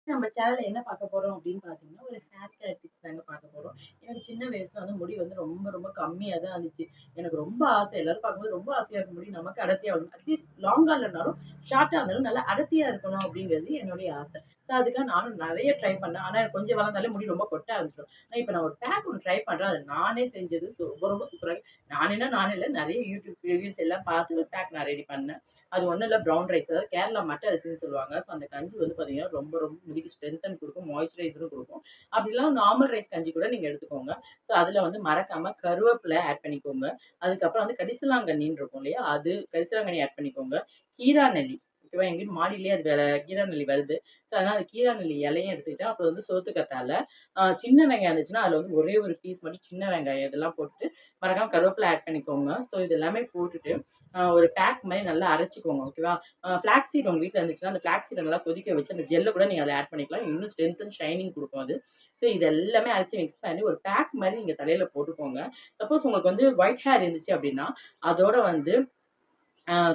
நம்ம சேனல்ல என்ன பார்க்க போறோம் அப்படின்னு பார்த்தீங்கன்னா, ஒரு ஹேர் கேர் டிப்ஸ் தாங்க பார்க்க போறோம். எனக்கு சின்ன வயசுல வந்து முடி வந்து ரொம்ப ரொம்ப கம்மியா தான் இருந்துச்சு. எனக்கு ரொம்ப ஆசை. எல்லாரும் பார்க்கும்போது ரொம்ப ஆசையா இருக்கும் முடி நமக்கு அடர்த்தியா வரணும். அட்லீஸ்ட் லாங்கா இல்லனாலும், ஷார்ட்டா இருந்தாலும் நல்லா அடர்த்தியா இருக்கணும் அப்படிங்கிறது என்னுடைய ஆசை. ஸோ அதுக்காக நானும் நெறைய ட்ரை பண்ணேன். ஆனா எனக்கு கொஞ்சம் வளர்ந்தாலே முடி ரொம்ப கொட்ட ஆரம்பிச்சுரும். இப்ப நான் ஒரு பேக் ஒண்ணு ட்ரை பண்றேன். அது நானே செஞ்சது. ரொம்ப ரொம்ப சூப்பரா நானே இல்ல நெறைய யூடியூப் ரிவ்யூஸ் எல்லாம் பார்த்து ஒரு பேக் நான் ரெடி பண்ணேன். அது ஒண்ணும் இல்ல ப்ரவுன் ரைஸ் அதாவது கேரளா மட்ட அரிசின்னு சொல்லுவாங்க. ஸோ அந்த கஞ்சி வந்து பார்த்தீங்கன்னா, ரொம்ப ரொம்ப முடிக்கு ஸ்ட்ரென்த்தன் குடுக்கும், மாய்ஸ்சரைசரும் குடுக்கும். அப்படி இல்லனா நார்மல் ரைஸ் கஞ்சி கூட நீங்க எடுத்துக்கோங்க. ஸோ அதுல வந்து மறக்காம கருவேப்பில ஆட் பண்ணிக்கோங்க. அதுக்கப்புறம் வந்து கரிசலாங்கண்ணின்னு இருக்கும் இல்லையா? அது கரிசலாங்கண்ணி ஆட் பண்ணிக்கோங்க. கீரா நெல்லி ஓகேவா? எங்க வீட்டு மாடியிலேயே அது கீரா நெல்லி வருது. ஸோ அதனால அந்த கீரா நெல்லி இலையும் எடுத்துக்கிட்டேன். அப்புறம் வந்து சோத்துக்கத்தாழ, சின்ன வெங்காயம் இருந்துச்சுன்னா, அதுல வந்து ஒரே ஒரு பீஸ் மட்டும் சின்ன வெங்காயம் இதெல்லாம் போட்டுட்டு, மறக்காம கருவேப்பில ஆட் பண்ணிக்கோங்க. ஸோ இது எல்லாமே போட்டுட்டு ஒரு பேக் மாரி நல்லா அரைச்சுக்கோங்க. ஓகேவா? ஃப்ளாக்ஸ் சீட் உங்க வீட்ல இருந்துச்சுன்னா, அந்த ஃப்ளாக்ஸ் சீட நல்லா கொதிக்க வச்சு, அந்த ஜெல்ல கூட நீங்க அதில ஆட் பண்ணிக்கலாம். இன்னும் ஸ்ட்ரென்த் அண்ட் ஷைனிங் குடுக்கும் அது. ஸோ இது எல்லாமே அரைச்சு மிக்ஸ் பண்ணி ஒரு பேக் மாரி நீங்க தலையில போட்டுக்கோங்க. சப்போஸ் உங்களுக்கு வந்து ஒயிட் ஹேர் இருந்துச்சு அப்டின்னா, அதோட வந்து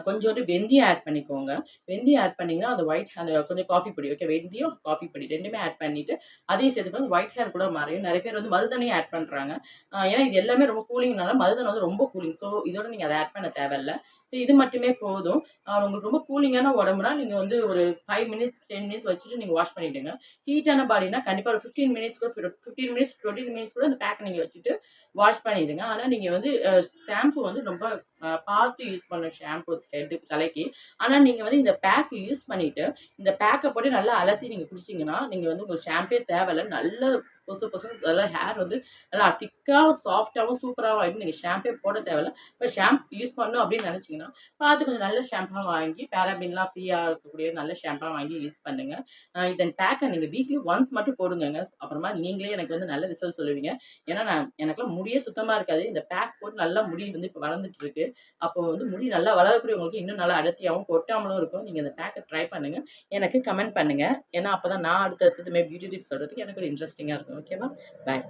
கொஞ்சோண்டு வெந்தயம் ஆட் பண்ணிக்கோங்க. வெந்தயம் ஆட் பண்ணீங்கன்னா, அந்த கொஞ்சம் காஃபி பொடி ஓகே வெந்தயம், காஃபி பொடி 2மே ஆட் பண்ணிட்டு, அதையும் சேர்த்துக்கோங்க. ஒயிட் ஹேர் கூட மறையும். நெறைய பேர் வந்து மருதாணியும் ஆட் பண்றாங்க. ஏன்னா இது எல்லாமே ரொம்ப கூலிங்னால மருதாணி வந்து ரொம்ப கூலிங். ஸோ இதோட நீங்க அத ஆட் பண்ண தேவையில்ல. ஸோ இது மட்டுமே போதும். உங்களுக்கு ரொம்ப கூலிங்கான உடம்புனா, நீங்க வந்து ஒரு 5 மினிட்ஸ், 10 மினிட்ஸ் வச்சுட்டு நீங்க வாஷ் பண்ணிடுங்க. ஹீட்டான பாடினா கண்டிப்பா ஒரு 15 மினிட்ஸ் கூட 15 மினிட்ஸ், 20 மினிட்ஸ் கூட அந்த பேக்க நீங்க வச்சுட்டு வாஷ் பண்ணிடுங்க. ஆனா நீங்க வந்து ஷாம்பு வந்து ரொம்ப பார்த்து யூஸ் பண்ணணும் ஷாம்பு தலைக்கு. ஆனா நீங்க வந்து இந்த பேக் யூஸ் பண்ணிட்டு, இந்த பேக்க போட்டு நல்லா அலசி நீங்க குளிச்சீங்கன்னா, நீங்க வந்து உங்களுக்கு ஷாம்பே தேவையில்ல. நல்ல பொசு பொசுன்னு நல்லா ஹேர் வந்து நல்லா திக்கா, சாஃப்ட்டாவும், சூப்பராவும் ஆயிடும். நீங்க ஷாம்பே போட தேவையில்ல. இப்ப ஷாம்பு யூஸ் பண்ணணும் அப்படின்னு நெனச்சீங்கன்னா, பார்த்து கொஞ்சம் நல்ல ஷாம்பா வாங்கி பேராபின்லாம் ஃப்ரீயா இருக்கக்கூடிய நல்ல ஷாம்பா வாங்கி யூஸ் பண்ணுங்க. இதன் பேக்க நீங்க வீக்லி ஒன்ஸ் மட்டும் போடுங்கங்க. அப்புறமா நீங்களே எனக்கு வந்து நல்ல ரிசல்ட் சொல்லுவீங்க. ஏன்னா எனக்கெல்லாம் முடியே சுத்தமா இருக்காது. இந்த பேக் போட்டு நல்லா முடி வந்து இப்ப வளர்ந்துட்டு இருக்கு. அப்போ வந்து முடி நல்லா வளரக்கூடியவங்களுக்கு இன்னும் நல்லா அடர்த்தியாவும், கொட்டாமலும் இருக்கும். நீங்க இந்த பேக்க ட்ரை பண்ணுங்க. எனக்கு கமெண்ட் பண்ணுங்க. ஏன்னா அப்பதான் நான் அடுத்தடுத்தது பியூட்டி டிப்ஸ் சொல்றதுக்கு எனக்கு ஒரு இன்ட்ரஸ்டிங்கா இருக்கும். ஓகேவா? பாய்.